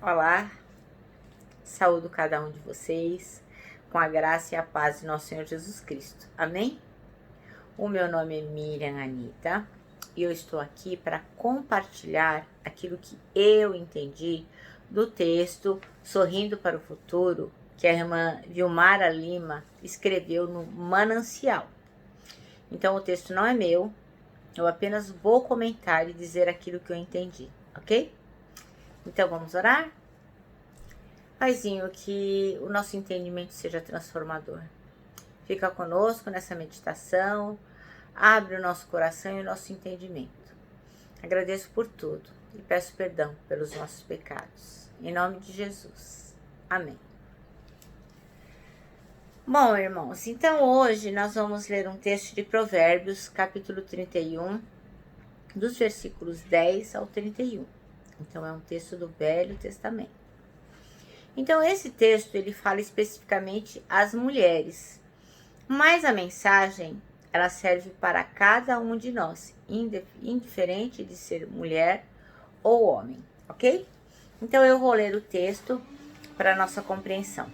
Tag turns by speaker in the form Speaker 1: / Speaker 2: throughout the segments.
Speaker 1: Olá, saúdo cada um de vocês com a graça e a paz de nosso Senhor Jesus Cristo. Amém? O meu nome é Miriam Anita e eu estou aqui para compartilhar aquilo que eu entendi do texto Sorrindo para o Futuro, que a irmã Vilmara Lima escreveu no Manancial. Então o texto não é meu, eu apenas vou comentar e dizer aquilo que eu entendi, ok? Então vamos orar? Paizinho, que o nosso entendimento seja transformador. Fica conosco nessa meditação, abre o nosso coração e o nosso entendimento. Agradeço por tudo e peço perdão pelos nossos pecados. Em nome de Jesus. Amém. Bom, irmãos, então hoje nós vamos ler um texto de Provérbios, capítulo 31, dos versículos 10 ao 31. Então é um texto do Velho Testamento. Então esse texto ele fala especificamente às mulheres, mas a mensagem ela serve para cada um de nós, indiferente de ser mulher ou homem, ok? Então eu vou ler o texto para nossa compreensão.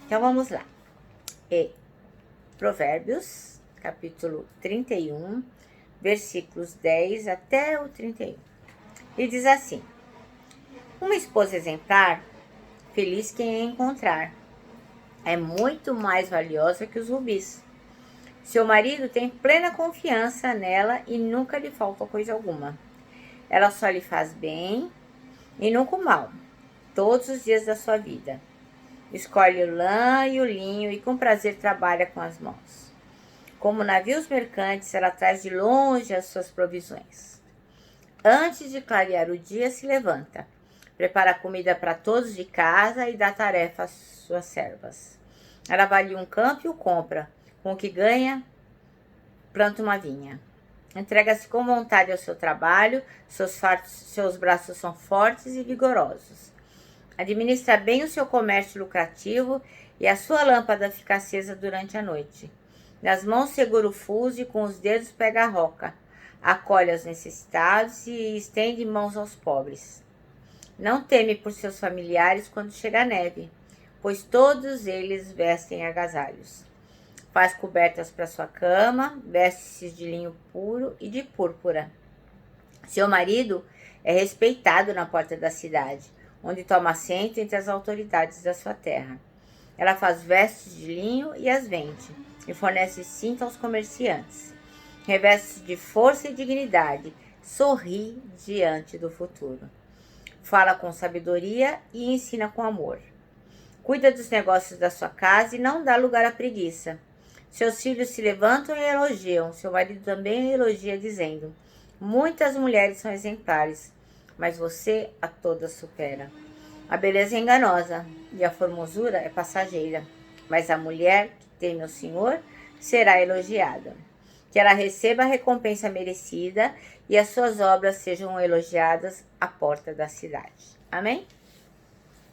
Speaker 1: Então vamos lá. Provérbios, capítulo 31, versículos 10 até o 31. E diz assim: uma esposa exemplar, feliz quem a encontrar, é muito mais valiosa que os rubis. Seu marido tem plena confiança nela e nunca lhe falta coisa alguma. Ela só lhe faz bem e nunca o mal, todos os dias da sua vida. Escolhe o lã e o linho e com prazer trabalha com as mãos. Como navios mercantes, ela traz de longe as suas provisões. Antes de clarear o dia, se levanta. Prepara comida para todos de casa e dá tarefa às suas servas. Ela avalia um campo e o compra. Com o que ganha, planta uma vinha. Entrega-se com vontade ao seu trabalho, seus braços são fortes e vigorosos. Administra bem o seu comércio lucrativo e a sua lâmpada fica acesa durante a noite. Nas mãos segura o fuso e com os dedos pega a roca. Acolhe os necessitados e estende mãos aos pobres. Não teme por seus familiares quando chega a neve, pois todos eles vestem agasalhos. Faz cobertas para sua cama, veste-se de linho puro e de púrpura. Seu marido é respeitado na porta da cidade, onde toma assento entre as autoridades da sua terra. Ela faz vestes de linho e as vende, e fornece cinto aos comerciantes. Reveste-se de força e dignidade, sorri diante do futuro. Fala com sabedoria e ensina com amor. Cuida dos negócios da sua casa e não dá lugar à preguiça. Seus filhos se levantam e elogiam. Seu marido também elogia, dizendo: muitas mulheres são exemplares, mas você a todas supera. A beleza é enganosa e a formosura é passageira, mas a mulher que teme o Senhor será elogiada. Que ela receba a recompensa merecida e as suas obras sejam elogiadas à porta da cidade. Amém?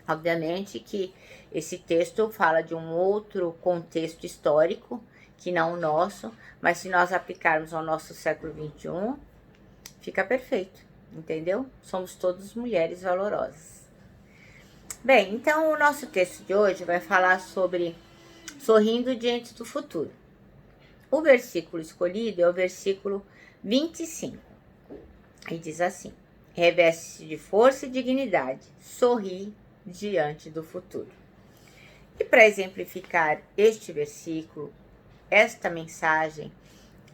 Speaker 1: Obviamente que esse texto fala de um outro contexto histórico, que não o nosso, mas se nós aplicarmos ao nosso século XXI, fica perfeito, entendeu? Somos todas mulheres valorosas. Bem, então o nosso texto de hoje vai falar sobre sorrindo diante do futuro. O versículo escolhido é o versículo 25. E diz assim: reveste-se de força e dignidade, sorri diante do futuro. E para exemplificar este versículo, esta mensagem,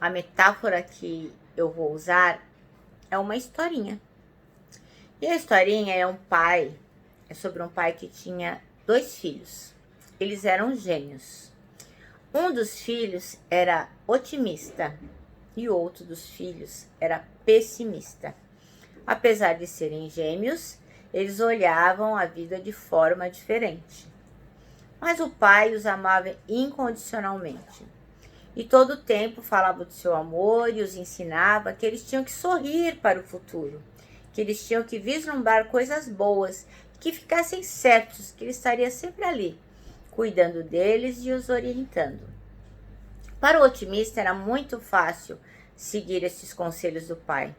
Speaker 1: a metáfora que eu vou usar é uma historinha. E a historinha é sobre um pai que tinha 2 filhos. Eles eram gênios. Um dos filhos era otimista e o outro dos filhos era pessimista. Apesar de serem gêmeos, eles olhavam a vida de forma diferente. Mas o pai os amava incondicionalmente. E todo o tempo falava do seu amor e os ensinava que eles tinham que sorrir para o futuro, que eles tinham que vislumbrar coisas boas, que ficassem certos que ele estaria sempre ali, cuidando deles e os orientando. Para o otimista era muito fácil seguir esses conselhos do pai.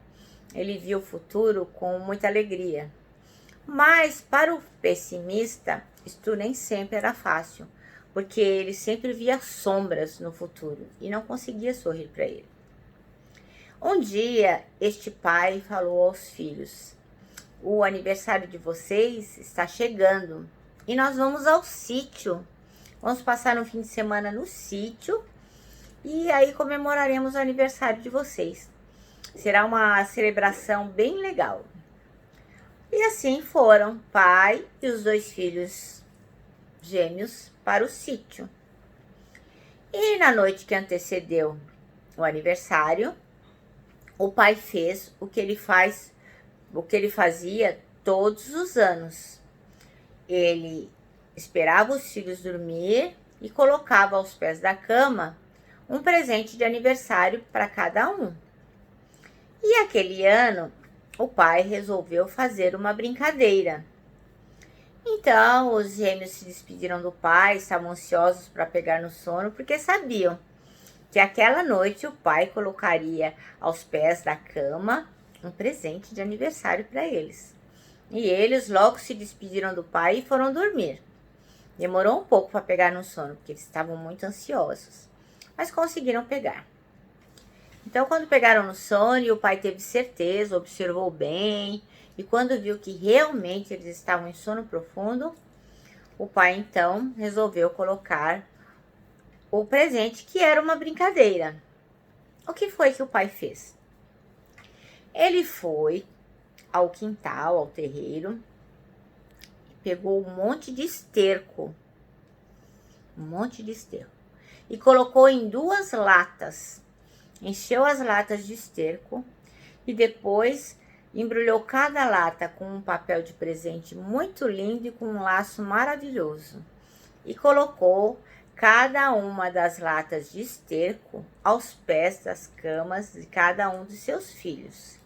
Speaker 1: Ele via o futuro com muita alegria. Mas para o pessimista, isto nem sempre era fácil, porque ele sempre via sombras no futuro e não conseguia sorrir para ele. Um dia, este pai falou aos filhos: o aniversário de vocês está chegando e nós vamos ao sítio. Vamos passar um fim de semana no sítio e aí comemoraremos o aniversário de vocês. Será uma celebração bem legal. E assim foram, pai e os 2 filhos gêmeos para o sítio. E na noite que antecedeu o aniversário, o pai fez o que ele fazia todos os anos. Ele esperava os filhos dormir e colocava aos pés da cama um presente de aniversário para cada um. E aquele ano, o pai resolveu fazer uma brincadeira. Então, os gêmeos se despediram do pai, estavam ansiosos para pegar no sono, porque sabiam que aquela noite o pai colocaria aos pés da cama um presente de aniversário para eles. E eles logo se despediram do pai e foram dormir. Demorou um pouco para pegar no sono, porque eles estavam muito ansiosos, mas conseguiram pegar. Então, quando pegaram no sono, o pai teve certeza, observou bem, e quando viu que realmente eles estavam em sono profundo, o pai então resolveu colocar o presente, que era uma brincadeira. O que foi que o pai fez? Ele foi ao quintal, ao terreiro, pegou um monte de esterco, e colocou em 2 latas. Encheu as latas de esterco e depois embrulhou cada lata com um papel de presente muito lindo e com um laço maravilhoso. E colocou cada uma das latas de esterco aos pés das camas de cada um dos seus filhos.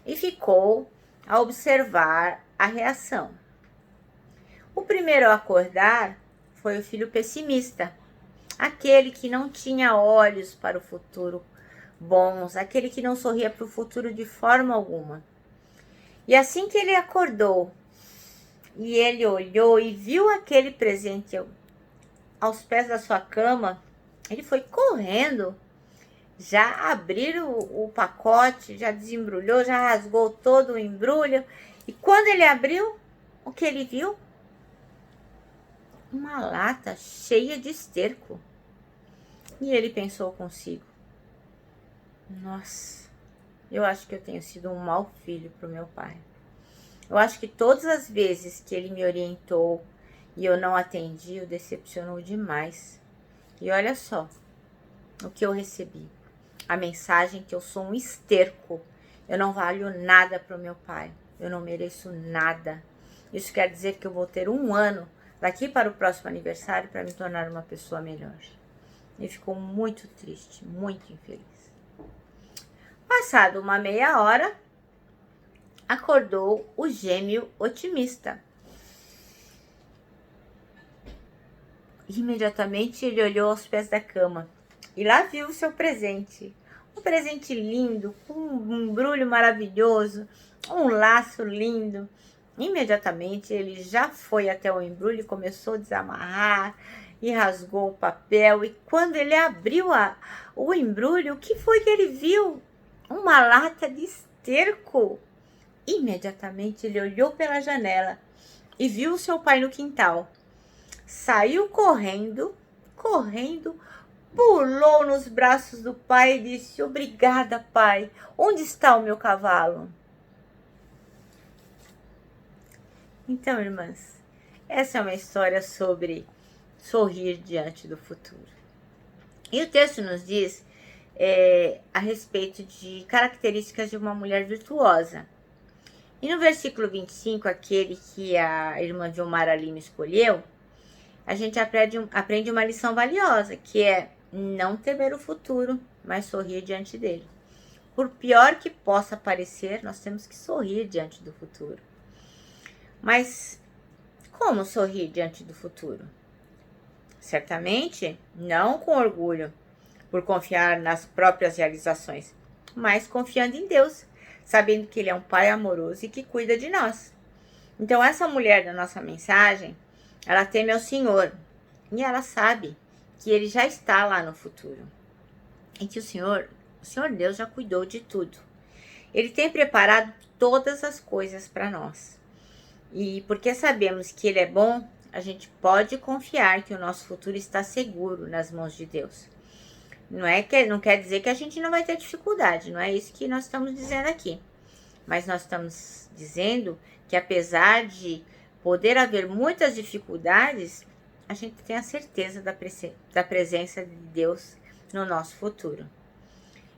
Speaker 1: E ficou a observar a reação. O primeiro a acordar foi o filho pessimista, aquele que não tinha olhos para o futuro bons, aquele que não sorria para o futuro de forma alguma. E assim que ele acordou, e ele olhou e viu aquele presente aos pés da sua cama, ele foi correndo, já abriu o pacote, já desembrulhou, já rasgou todo o embrulho. E quando ele abriu, o que ele viu? Uma lata cheia de esterco. E ele pensou consigo: nossa, eu acho que eu tenho sido um mau filho para o meu pai. Eu acho que todas as vezes que ele me orientou e eu não atendi, o decepcionou demais. E olha só o que eu recebi. A mensagem que eu sou um esterco. Eu não valho nada para o meu pai. Eu não mereço nada. Isso quer dizer que eu vou ter 1 ano daqui para o próximo aniversário para me tornar uma pessoa melhor. Ele ficou muito triste, muito infeliz. Passado uma meia hora, acordou o gêmeo otimista. Imediatamente ele olhou aos pés da cama e lá viu o seu presente. Um presente lindo, com um embrulho maravilhoso, um laço lindo. Imediatamente ele já foi até o embrulho e começou a desamarrar e rasgou o papel. E quando ele abriu o embrulho, o que foi que ele viu? Uma lata de esterco. Imediatamente ele olhou pela janela e viu o seu pai no quintal. Saiu correndo, pulou nos braços do pai e disse: obrigada, pai. Onde está o meu cavalo? Então, irmãs, essa é uma história sobre sorrir diante do futuro. E o texto nos diz a respeito de características de uma mulher virtuosa. E no versículo 25, aquele que a irmã Vilmara Lima escolheu, a gente aprende uma lição valiosa, que é não temer o futuro, mas sorrir diante dele. Por pior que possa parecer, nós temos que sorrir diante do futuro. Mas como sorrir diante do futuro? Certamente não com orgulho, por confiar nas próprias realizações, mas confiando em Deus, sabendo que Ele é um Pai amoroso e que cuida de nós. Então, essa mulher da nossa mensagem, ela teme ao Senhor e ela sabe que Ele já está lá no futuro e que o Senhor Deus já cuidou de tudo. Ele tem preparado todas as coisas para nós. E porque sabemos que Ele é bom, a gente pode confiar que o nosso futuro está seguro nas mãos de Deus. Não quer dizer que a gente não vai ter dificuldade, não é isso que nós estamos dizendo aqui. Mas nós estamos dizendo que apesar de poder haver muitas dificuldades, a gente tem a certeza da presença de Deus no nosso futuro.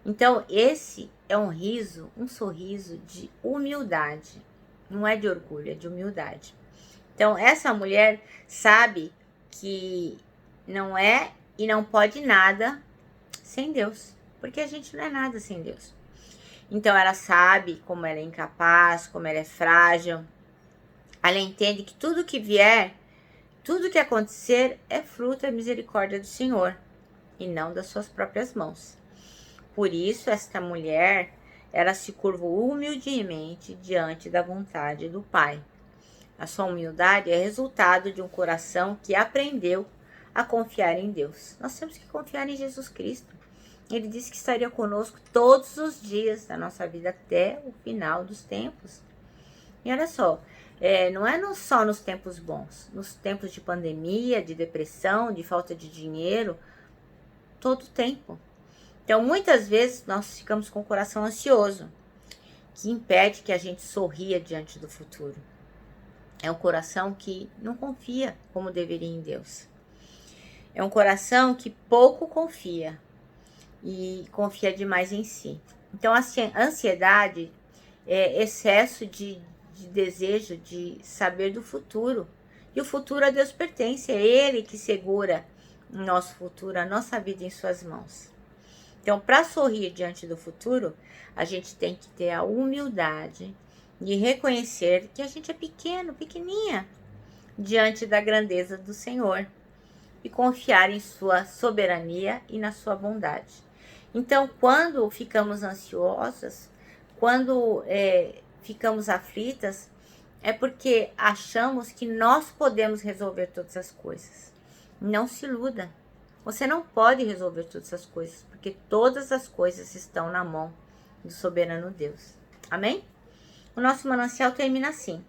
Speaker 1: Então, esse é um sorriso de humildade. Não é de orgulho, é de humildade. Então, essa mulher sabe que não é e não pode nada sem Deus. Porque a gente não é nada sem Deus. Então, ela sabe como ela é incapaz, como ela é frágil. Ela entende que tudo que vier, tudo que acontecer é fruto da misericórdia do Senhor e não das suas próprias mãos. Por isso, esta mulher, ela se curvou humildemente diante da vontade do Pai. A sua humildade é resultado de um coração que aprendeu a confiar em Deus. Nós temos que confiar em Jesus Cristo. Ele disse que estaria conosco todos os dias da nossa vida até o final dos tempos. E olha só, não é só nos tempos bons, nos tempos de pandemia, de depressão, de falta de dinheiro, todo tempo. Então, muitas vezes, nós ficamos com o coração ansioso, que impede que a gente sorria diante do futuro. É um coração que não confia como deveria em Deus. É um coração que pouco confia e confia demais em si. Então, a ansiedade é excesso de desejo de saber do futuro. E o futuro a Deus pertence, é Ele que segura o nosso futuro, a nossa vida em suas mãos. Então, para sorrir diante do futuro, a gente tem que ter a humildade de reconhecer que a gente é pequeno, pequenininha, diante da grandeza do Senhor e confiar em sua soberania e na sua bondade. Então, quando ficamos ansiosas, quando ficamos aflitas, é porque achamos que nós podemos resolver todas as coisas. Não se iluda. Você não pode resolver todas as coisas, porque todas as coisas estão na mão do soberano Deus. Amém? O nosso manancial termina assim: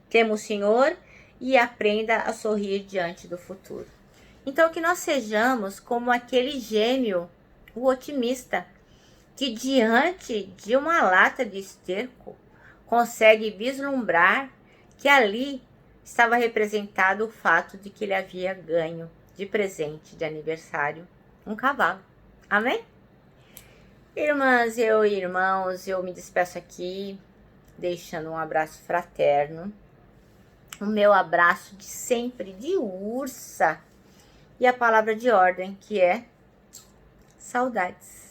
Speaker 1: tema o Senhor e aprenda a sorrir diante do futuro. Então, que nós sejamos como aquele gêmeo, o otimista, que diante de uma lata de esterco consegue vislumbrar que ali estava representado o fato de que ele havia ganho de presente de aniversário um cavalo. Amém? Irmãs e irmãos, eu me despeço aqui, deixando um abraço fraterno, o meu abraço de sempre, de ursa, e a palavra de ordem, que é saudades.